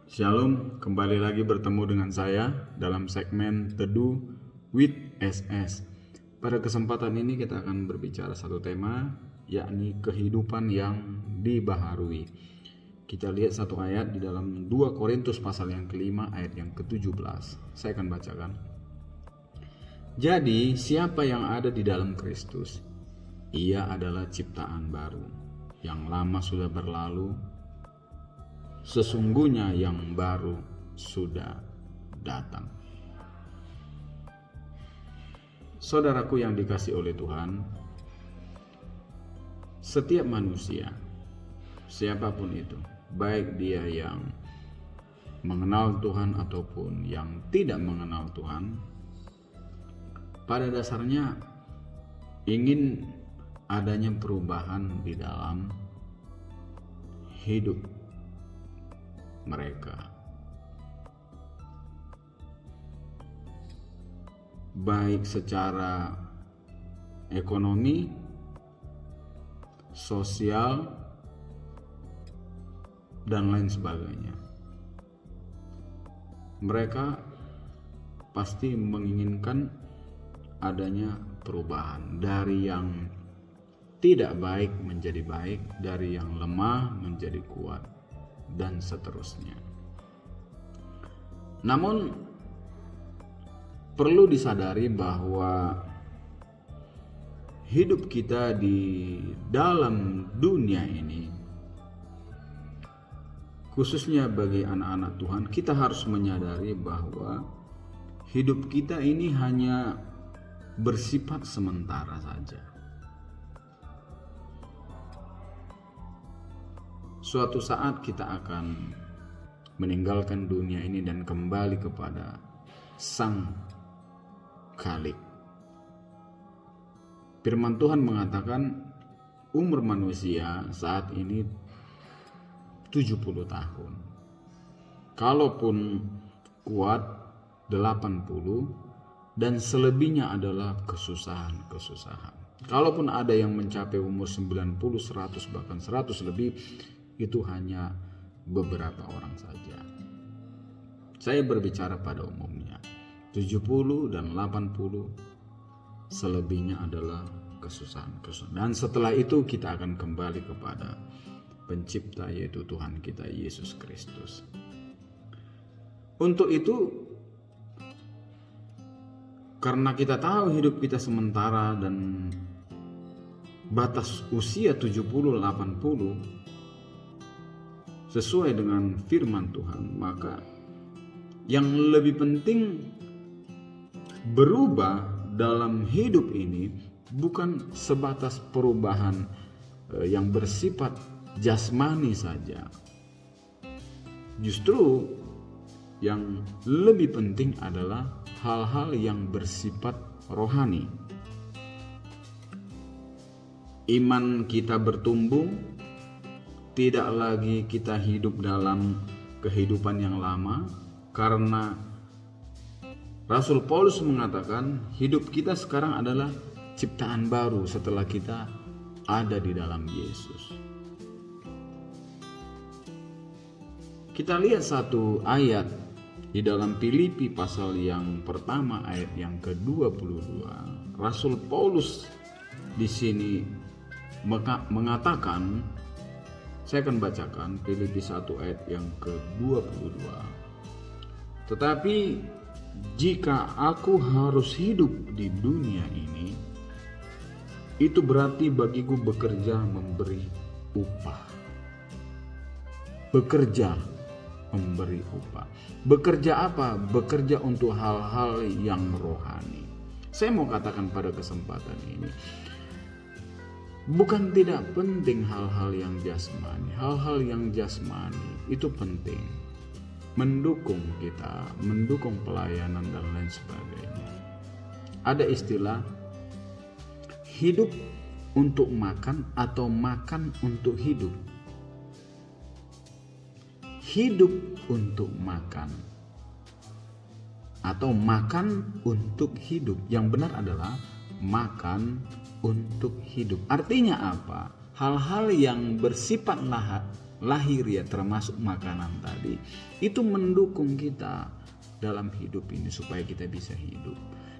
Shalom, kembali lagi bertemu dengan saya dalam segmen Teduh with SS. Pada kesempatan ini kita akan berbicara satu tema, yakni kehidupan yang dibaharui. Kita lihat satu ayat di dalam 2 Korintus pasal yang kelima ayat yang ke-17. Saya akan bacakan. Jadi siapa yang ada di dalam Kristus, ia adalah ciptaan baru. Yang lama sudah berlalu, sesungguhnya yang baru sudah datang. Saudaraku yang dikasihi oleh Tuhan, setiap manusia, siapapun itu, baik dia yang mengenal Tuhan ataupun yang tidak mengenal Tuhan, pada dasarnya ingin adanya perubahan di dalam hidup mereka, baik secara ekonomi, sosial, dan lain sebagainya. Mereka pasti menginginkan adanya perubahan dari yang tidak baik menjadi baik, dari yang lemah menjadi kuat, dan seterusnya. Namun perlu disadari bahwa hidup kita di dalam dunia ini, khususnya bagi anak-anak Tuhan, kita harus menyadari bahwa hidup kita ini hanya bersifat sementara saja. Suatu saat kita akan meninggalkan dunia ini dan kembali kepada Sang Khalik. Firman Tuhan mengatakan umur manusia saat ini 70 tahun. Kalaupun kuat 80, dan selebihnya adalah kesusahan. Kalaupun ada yang mencapai umur 90, 100, bahkan 100 lebih, itu hanya beberapa orang saja. Saya berbicara pada umumnya 70 dan 80, selebihnya adalah kesusahan. Dan setelah itu kita akan kembali kepada Pencipta, yaitu Tuhan kita Yesus Kristus. Untuk itu, karena kita tahu hidup kita sementara dan batas usia 70-80 sesuai dengan firman Tuhan, maka yang lebih penting berubah dalam hidup ini bukan sebatas perubahan yang bersifat jasmani saja. Justru yang lebih penting adalah hal-hal yang bersifat rohani. Iman kita bertumbuh, tidak lagi kita hidup dalam kehidupan yang lama, karena Rasul Paulus mengatakan hidup kita sekarang adalah ciptaan baru setelah kita ada di dalam Yesus. Kita lihat satu ayat di dalam Filipi pasal yang pertama ayat yang ke-22. Rasul Paulus di sini mengatakan, saya akan bacakan Filipi 1 ayat yang ke-22. Tetapi jika aku harus hidup di dunia ini, itu berarti bagiku bekerja memberi upah. Bekerja memberi upah. Bekerja apa? Bekerja untuk hal-hal yang rohani. Saya mau katakan pada kesempatan ini, bukan tidak penting hal-hal yang jasmani. Hal-hal yang jasmani itu penting, mendukung kita, mendukung pelayanan dan lain sebagainya. Ada istilah hidup untuk makan atau makan untuk hidup. Hidup untuk makan atau makan untuk hidup. Yang benar adalah makan untuk hidup. Artinya apa? Hal-hal yang bersifat lahiriah termasuk makanan tadi, itu mendukung kita dalam hidup ini supaya kita bisa hidup.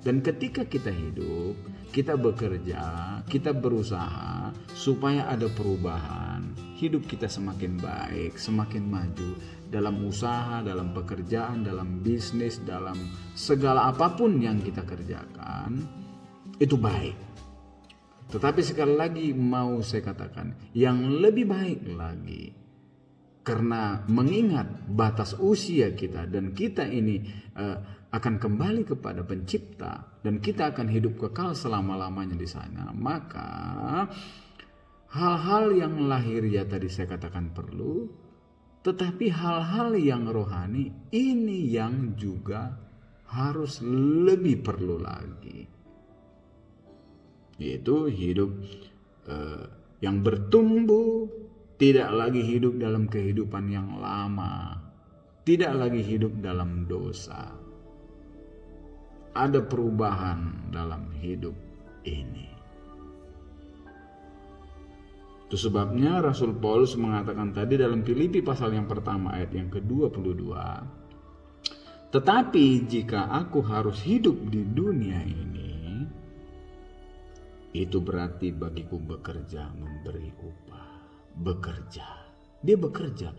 Dan ketika kita hidup, kita bekerja, kita berusaha supaya ada perubahan, hidup kita semakin baik, semakin maju dalam usaha, dalam pekerjaan, dalam bisnis, dalam segala apapun yang kita kerjakan, itu baik. Tetapi sekali lagi mau saya katakan, yang lebih baik lagi, karena mengingat batas usia kita dan kita ini akan kembali kepada pencipta dan kita akan hidup kekal selama-lamanya di sana, maka hal-hal yang lahiriah tadi saya katakan perlu, tetapi hal-hal yang rohani ini yang juga harus lebih perlu lagi, yaitu hidup yang bertumbuh, tidak lagi hidup dalam kehidupan yang lama, tidak lagi hidup dalam dosa. Ada perubahan dalam hidup ini. Itu sebabnya Rasul Paulus mengatakan tadi dalam Filipi pasal yang pertama ayat yang ke-22, tetapi jika aku harus hidup di dunia ini, itu berarti bagiku bekerja memberi upah. Bekerja. Dia bekerja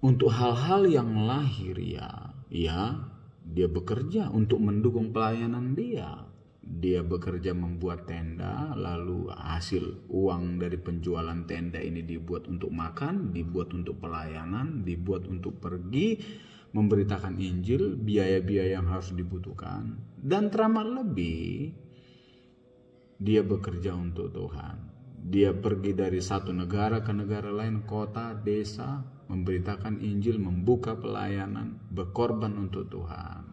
untuk hal-hal yang lahiriah, ya. Dia bekerja untuk mendukung pelayanan dia. Dia bekerja membuat tenda, lalu hasil uang dari penjualan tenda ini dibuat untuk makan, dibuat untuk pelayanan, dibuat untuk pergi memberitakan Injil, biaya-biaya yang harus dibutuhkan. Dan teramat lebih, dia bekerja untuk Tuhan. Dia pergi dari satu negara ke negara lain, kota, desa, memberitakan Injil, membuka pelayanan, berkorban untuk Tuhan.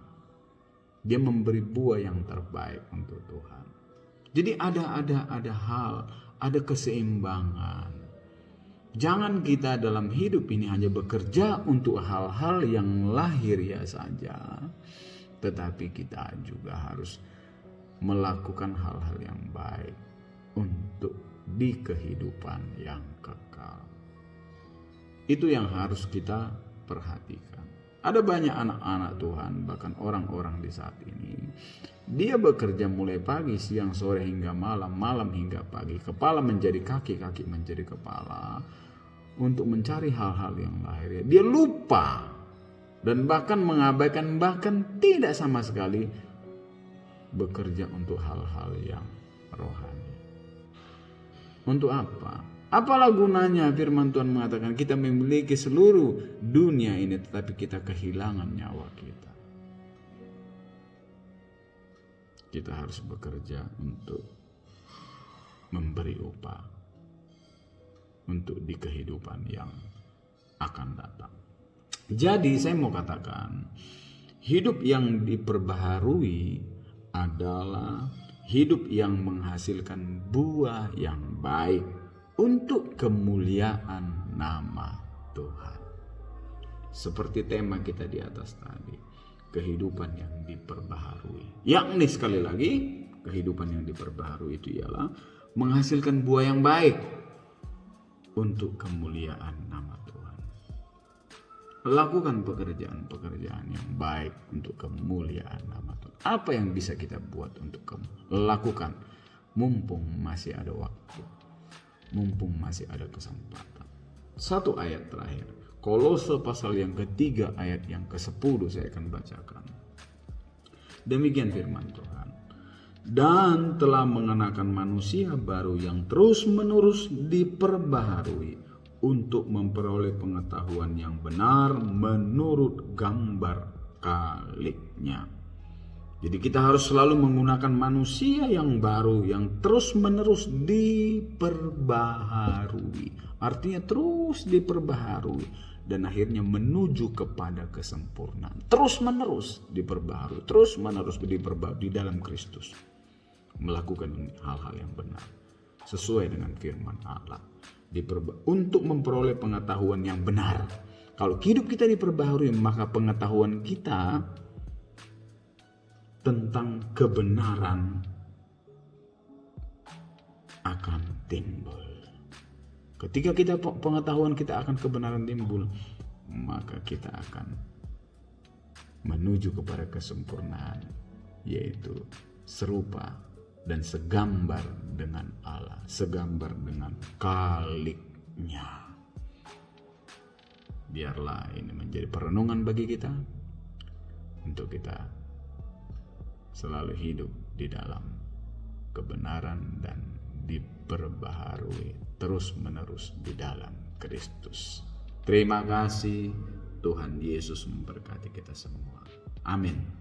Dia memberi buah yang terbaik untuk Tuhan. Jadi ada hal, ada keseimbangan. Jangan kita dalam hidup ini hanya bekerja untuk hal-hal yang lahiriah saja, tetapi kita juga harus melakukan hal-hal yang baik untuk di kehidupan yang kekal. Itu yang harus kita perhatikan. Ada banyak anak-anak Tuhan, bahkan orang-orang di saat ini, dia bekerja mulai pagi, siang, sore hingga malam, malam hingga pagi, kepala menjadi kaki, kaki menjadi kepala, untuk mencari hal-hal yang lahir. Dia lupa dan bahkan mengabaikan, bahkan tidak sama sekali bekerja untuk hal-hal yang rohani. Untuk apa? Apalah gunanya firman Tuhan mengatakan kita memiliki seluruh dunia ini tetapi kita kehilangan nyawa kita. Kita harus bekerja untuk memberi upah untuk di kehidupan yang akan datang. Jadi saya mau katakan, hidup yang diperbaharui adalah hidup yang menghasilkan buah yang baik untuk kemuliaan nama Tuhan. Seperti tema kita di atas tadi, kehidupan yang diperbaharui. Yakni sekali lagi, kehidupan yang diperbaharui itu ialah menghasilkan buah yang baik untuk kemuliaan nama Tuhan. Lakukan pekerjaan-pekerjaan yang baik untuk kemuliaan nama Tuhan. Apa yang bisa kita buat untuk lakukan mumpung masih ada waktu, mumpung masih ada kesempatan. Satu ayat terakhir, Kolose pasal yang ketiga ayat yang ke-10 saya akan bacakan. Demikian firman Tuhan. Dan telah mengenakan manusia baru yang terus-menerus diperbaharui untuk memperoleh pengetahuan yang benar menurut gambar kaliknya. Jadi kita harus selalu menggunakan manusia yang baru yang terus-menerus diperbaharui. Artinya terus diperbaharui dan akhirnya menuju kepada kesempurnaan. Terus-menerus diperbaharui, terus-menerus diperbaharui di dalam Kristus. Melakukan hal-hal yang benar sesuai dengan firman Allah. Untuk memperoleh pengetahuan yang benar. Kalau hidup kita diperbaharui, maka pengetahuan kita tentang kebenaran akan timbul. Ketika kita pengetahuan kita akan kebenaran timbul, maka kita akan menuju kepada kesempurnaan, yaitu serupa dan segambar dengan Allah, segambar dengan Khaliknya. Biarlah ini menjadi perenungan bagi kita, untuk kita selalu hidup di dalam kebenaran dan diperbaharui terus-menerus di dalam Kristus. Terima kasih. Tuhan Yesus memberkati kita semua. Amin.